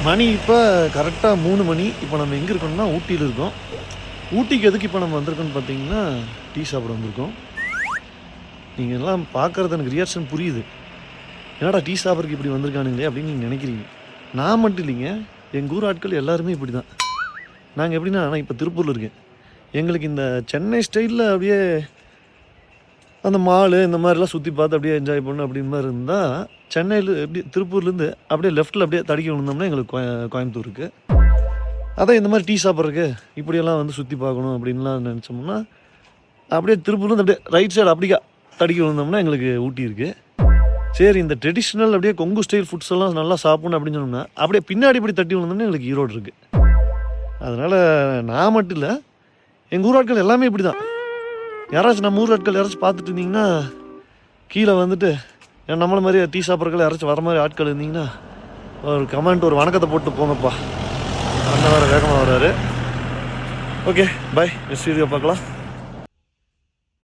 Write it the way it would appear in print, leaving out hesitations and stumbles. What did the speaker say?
மணி இப்போ கரெக்டாக 3 மணி. இப்போ நம்ம எங்கே இருக்கோம்னா ஊட்டியில் இருக்கோம். ஊட்டிக்கு எதுக்கு இப்போ நம்ம வந்திருக்கோன்னு பார்த்தீங்கன்னா டீ சாப்பிட வந்திருக்கோம். நீங்கள் எல்லாம் பார்க்குறது எனக்கு ரியாக்ஷன் புரியுது. என்னடா டீ சாப்பிட்றதுக்கு இப்படி வந்திருக்கானுங்களே அப்படின்னு நீங்கள் நினைக்கிறீங்க. நான் மட்டும் இல்லைங்க, எங்கள் ஊர் ஆட்கள் எல்லாருமே இப்படி தான். நாங்கள் எப்படின்னா, நான் இப்போ திருப்பூரில் இருக்கேன். எங்களுக்கு இந்த சென்னை ஸ்டைலில் அப்படியே அந்த மாலு இந்த மாதிரிலாம் சுற்றி பார்த்து அப்படியே என்ஜாய் பண்ணணும் அப்படின்னு மாதிரி இருந்தால், சென்னையில் எப்படி திருப்பூர்லேருந்து அப்படியே லெஃப்ட்டில் அப்படியே தடிக்க விழுந்தோம்னா எங்களுக்கு கோயம்புத்தூருக்கு. அதான் இந்த மாதிரி டீ சாப்பிட்றதுக்கு இப்படியெல்லாம் வந்து சுற்றி பார்க்கணும் அப்படின்லாம் நினச்சோம்னா, அப்படியே திருப்பூர்லேருந்து அப்படியே ரைட் சைடு அப்படிக்கா தடிக்க விழுந்தோம்னா எங்களுக்கு ஊட்டி இருக்குது. சரி, இந்த ட்ரெடிஷ்னல் அப்படியே கொங்கு ஸ்டைல் ஃபுட்ஸ் எல்லாம் நல்லா சாப்பிடணும் அப்படின்னு சொன்னோம்னா, அப்படியே பின்னாடி இப்படி தட்டி விழுந்தோம்னா எங்களுக்கு ஈரோடு இருக்குது. அதனால் நான் மட்டும் இல்லை, எங்கள் ஊர் ஆட்கள் எல்லாமே இப்படி தான். யாராச்சும் நம்ம ஊர் ஆட்கள் யாராச்சும் பார்த்துட்டு இருந்தீங்கன்னா கீழே வந்துட்டு நம்மளை மாதிரி டீ சாப்பிட்றதுக்கு யாராச்சும் வர மாதிரி ஆட்கள் இருந்தீங்கன்னா ஒரு கமெண்ட் ஒரு வணக்கத்தை போட்டு போங்கப்பா. அந்த வேறு வேகமாக வர்றாரு. ஓகே, பாய். நெக்ஸ்ட் வீடியோ பார்க்கலாம்.